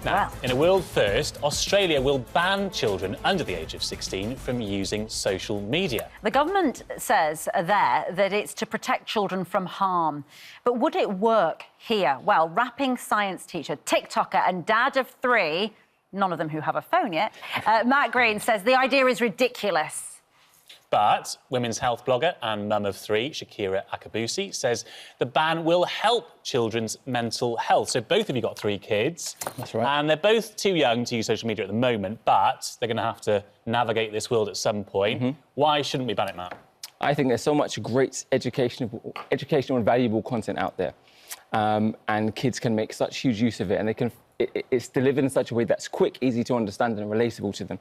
Now, in a world first, Australia will ban children under the age of 16 from using social media. The government says there that it's to protect children from harm. But would it work here? Well, rapping science teacher, TikToker and dad of 3, none of them who have a phone yet, Matt Green says the idea is ridiculous. But women's health blogger and mum of 3, Shakira Akabusi, says the ban will help children's mental health. So both of you got 3 kids. That's right. And they're both too young to use social media at the moment, but they're going to have to navigate this world at some point. Why shouldn't we ban it, Matt? I think there's so much great educational and valuable content out there. And kids can make such huge use of it, and it's delivered in such a way that's quick, easy to understand and relatable to them.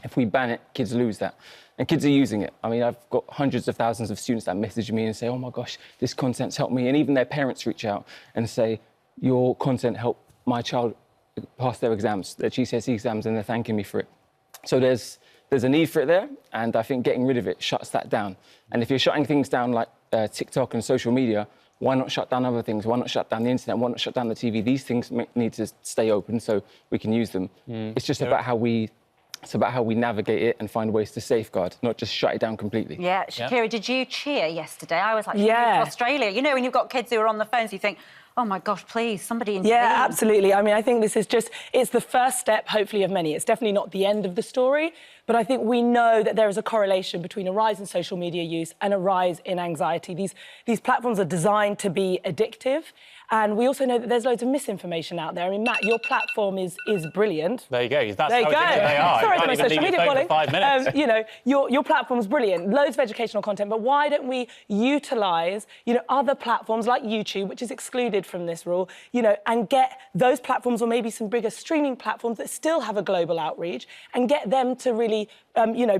If we ban it, kids lose that. And kids are using it. I mean, I've got hundreds of thousands of students that message me and say, oh, my gosh, this content's helped me. And even their parents reach out and say, your content helped my child pass their exams, their GCSE exams, and they're thanking me for it. So there's a need for it there, and I think getting rid of it shuts that down. And if you're shutting things down like TikTok and social media, why not shut down other things? Why not shut down the internet? Why not shut down the TV? These things need to stay open so we can use them. It's just about how we navigate it and find ways to safeguard, not just shut it down completely. Yeah, Shakira, did you cheer yesterday? I was like, yeah, to Australia. You know, when you've got kids who are on the phones, you think, oh, my gosh, please, somebody intervene. Yeah, absolutely. I mean, I think this is it's the first step, hopefully, of many. It's definitely not the end of the story, but I think we know that there is a correlation between a rise in social media use and a rise in anxiety. These platforms are designed to be addictive, and we also know that there's loads of misinformation out there. I mean, Matt, your platform is brilliant. There you go. That's there you go. They are. Sorry for my social media calling. 5 minutes. You know, your platform's brilliant. Loads of educational content, but why don't we utilise, other platforms like YouTube, which is excluded from this rule, and get those platforms or maybe some bigger streaming platforms that still have a global outreach and get them to really,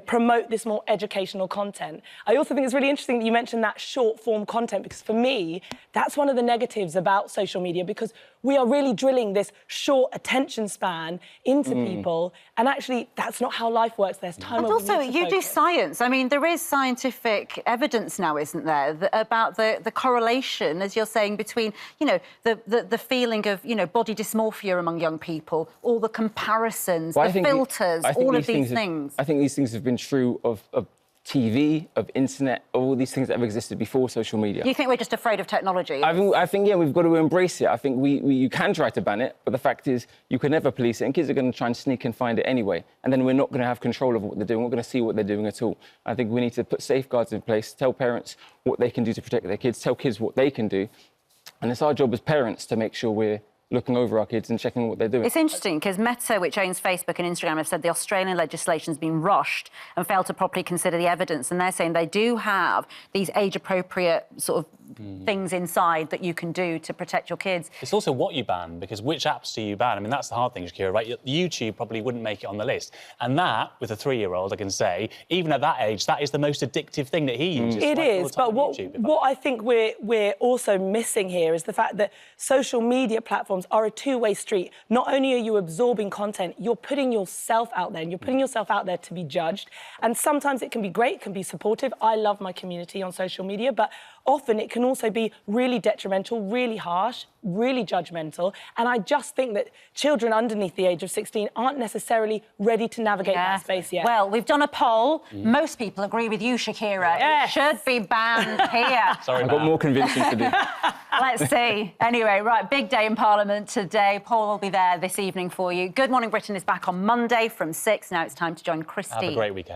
promote this more educational content. I also think it's really interesting that you mentioned that short-form content, because for me, that's one of the negatives about social media, because we are really drilling this short attention span into people, and actually, that's not how life works. There's time. And also, you do science. I mean, there is scientific evidence now, isn't there, about the correlation, as you're saying, between, the feeling of, body dysmorphia among young people, all the comparisons, the filters, all of these things. I think these things have been true of TV, of internet, of all these things that have existed before social media. You think we're just afraid of technology? I think, yeah, we've got to embrace it. I think you can try to ban it, but the fact is you can never police it, and kids are going to try and sneak and find it anyway, and then we're not going to have control of what they're doing. We're going to see what they're doing at all. I think we need to put safeguards in place, tell parents what they can do to protect their kids, tell kids what they can do, and it's our job as parents to make sure we're looking over our kids and checking what they're doing. It's interesting because Meta, which owns Facebook and Instagram, have said the Australian legislation's been rushed and failed to properly consider the evidence, and they're saying they do have these age-appropriate sort of things inside that you can do to protect your kids. It's also what you ban, because which apps do you ban? I mean, that's the hard thing, Shakira, right? YouTube probably wouldn't make it on the list. And that, with a 3-year-old, I can say, even at that age, that is the most addictive thing that he uses. It is, but what I think we're also missing here is the fact that social media platforms are a two-way street. Not only are you absorbing content, you're putting yourself out there, and you're putting yourself out there to be judged. And sometimes it can be great, it can be supportive. I love my community on social media, but often it can also be really detrimental, really harsh, really judgmental. And I just think that children underneath the age of 16 aren't necessarily ready to navigate that space yet. Well, we've done a poll. Most people agree with you, Shakira. Yes. It should be banned here. Sorry, I've got more convincing to do. Let's see. Anyway, right, big day in Parliament today. Paul will be there this evening for you. Good Morning Britain is back on Monday from 6. Now it's time to join Christine. Have a great weekend.